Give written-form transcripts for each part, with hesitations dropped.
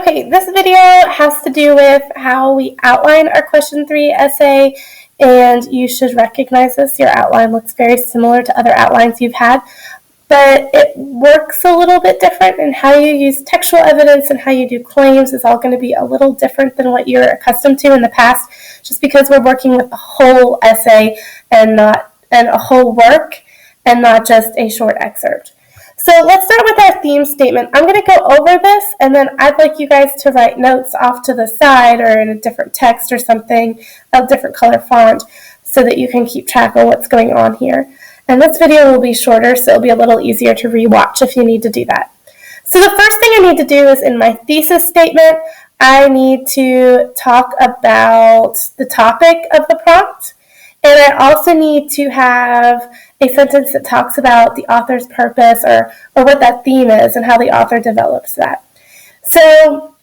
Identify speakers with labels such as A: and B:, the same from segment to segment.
A: Okay, this video has to do with how we outline our question 3 essay, and you should recognize this. Your outline looks very similar to other outlines you've had, but it works a little bit different, and how you use textual evidence and how you do claims is all going to be a little different than what you're accustomed to in the past, just because we're working with the whole essay and a whole work and not just a short excerpt. So let's start with our theme statement. I'm going to go over this, and then I'd like you guys to write notes off to the side or in a different text or something, a different color font, so that you can keep track of what's going on here. And this video will be shorter, so it'll be a little easier to rewatch if you need to do that. So the first thing I need to do is in my thesis statement, I need to talk about the topic of the prompt. And I also need to have a sentence that talks about the author's purpose or what that theme is and how the author develops that. So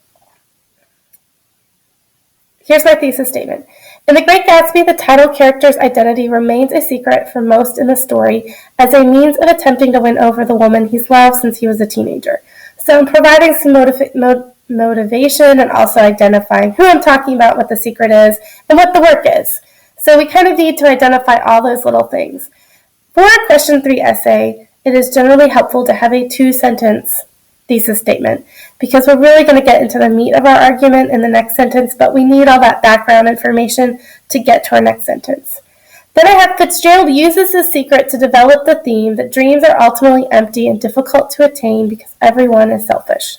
A: here's my thesis statement. In The Great Gatsby, the title character's identity remains a secret for most in the story as a means of attempting to win over the woman he's loved since he was a teenager. So I'm providing some motivation and also identifying who I'm talking about, what the secret is, and what the work is. So we kind of need to identify all those little things. For a question 3 essay, it is generally helpful to have a 2-sentence thesis statement because we're really going to get into the meat of our argument in the next sentence, but we need all that background information to get to our next sentence. Then I have Fitzgerald uses his secret to develop the theme that dreams are ultimately empty and difficult to attain because everyone is selfish.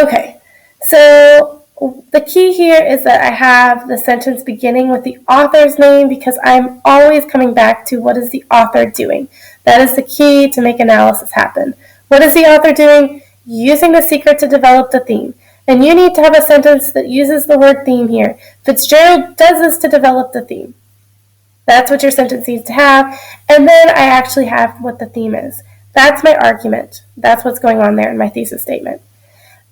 A: Okay, so the key here is that I have the sentence beginning with the author's name because I'm always coming back to what is the author doing. That is the key to make analysis happen. What is the author doing? Using the secret to develop the theme. And you need to have a sentence that uses the word theme here. Fitzgerald does this to develop the theme. That's what your sentence needs to have. And then I actually have what the theme is. That's my argument. That's what's going on there in my thesis statement.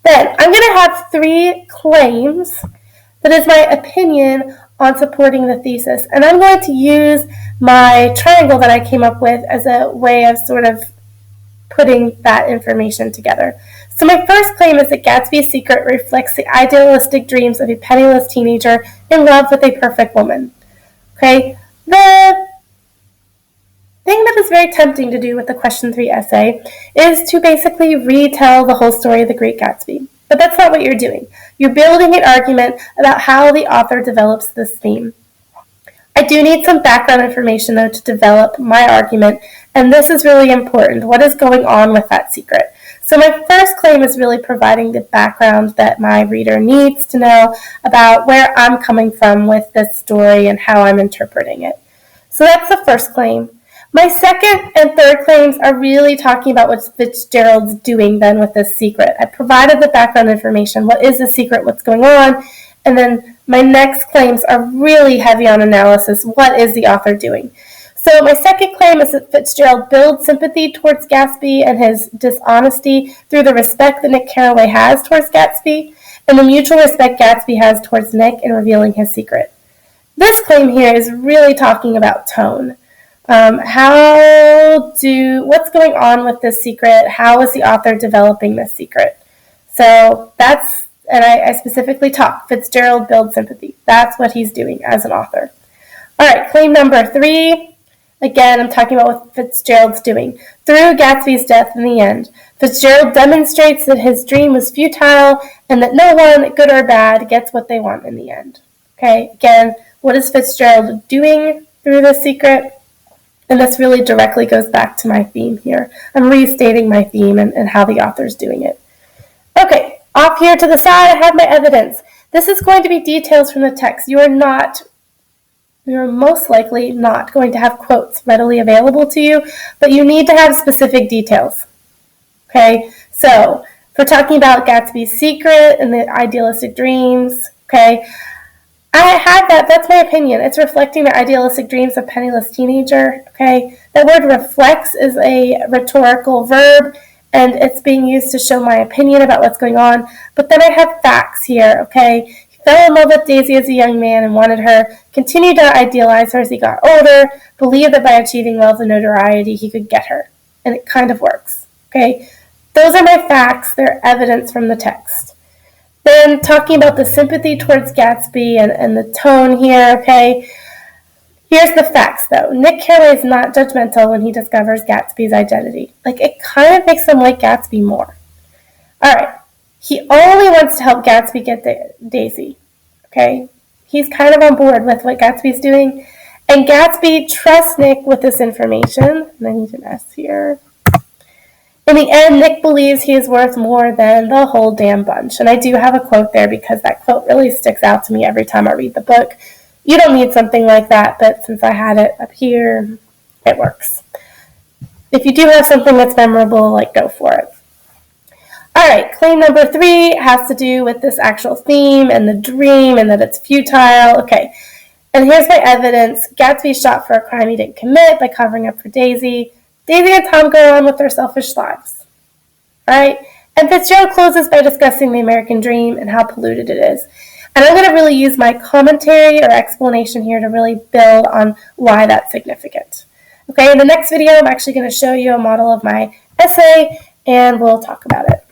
A: Then I'm going to have 3 claims that is my opinion on supporting the thesis. And I'm going to use my triangle that I came up with as a way of sort of putting that information together. So my first claim is that Gatsby's secret reflects the idealistic dreams of a penniless teenager in love with a perfect woman. Okay, the thing that is very tempting to do with the question 3 essay is to basically retell the whole story of The Great Gatsby. But that's not what you're doing. You're building an argument about how the author develops this theme. I do need some background information, though, to develop my argument, and this is really important. What is going on with that secret? So my first claim is really providing the background that my reader needs to know about where I'm coming from with this story and how I'm interpreting it. So that's the first claim. My second and third claims are really talking about what Fitzgerald's doing then with this secret. I provided the background information. What is the secret? What's going on? And then my next claims are really heavy on analysis. What is the author doing? So my second claim is that Fitzgerald builds sympathy towards Gatsby and his dishonesty through the respect that Nick Carraway has towards Gatsby and the mutual respect Gatsby has towards Nick in revealing his secret. This claim here is really talking about tone. What's going on with this secret? How is the author developing this secret? So I specifically talk, Fitzgerald builds sympathy. That's what he's doing as an author. All right, claim number 3. Again, I'm talking about what Fitzgerald's doing. Through Gatsby's death in the end, Fitzgerald demonstrates that his dream was futile and that no one, good or bad, gets what they want in the end. Okay, again, what is Fitzgerald doing through this secret? And this really directly goes back to my theme here. I'm restating my theme and how the author's doing it. Okay, off here to the side, I have my evidence. This is going to be details from the text. You are most likely not going to have quotes readily available to you, but you need to have specific details. Okay, so if we're talking about Gatsby's secret and the idealistic dreams, okay, I have that. That's my opinion. It's reflecting the idealistic dreams of penniless teenager. Okay, that word reflects is a rhetorical verb, and it's being used to show my opinion about what's going on. But then I have facts here. Okay, he fell in love with Daisy as a young man and wanted her. Continued to idealize her as he got older. Believed that by achieving wealth and notoriety he could get her, and it kind of works. Okay, those are my facts. They're evidence from the text. Then talking about the sympathy towards Gatsby and the tone here, okay? Here's the facts, though. Nick Carraway is not judgmental when he discovers Gatsby's identity. Like, it kind of makes him like Gatsby more. All right. He only wants to help Gatsby get Daisy, okay? He's kind of on board with what Gatsby's doing. And Gatsby trusts Nick with this information. And I need an S here. In the end, Nick believes he is worth more than the whole damn bunch. And I do have a quote there because that quote really sticks out to me every time I read the book. You don't need something like that, but since I had it up here, it works. If you do have something that's memorable, like, go for it. All right, claim number 3 has to do with this actual theme and the dream and that it's futile. Okay, and here's my evidence. Gatsby shot for a crime he didn't commit by covering up for Daisy. Daisy and Tom go on with their selfish lives. All right, and Fitzgerald closes by discussing the American dream and how polluted it is. And I'm going to really use my commentary or explanation here to really build on why that's significant. Okay, in the next video, I'm actually going to show you a model of my essay, and we'll talk about it.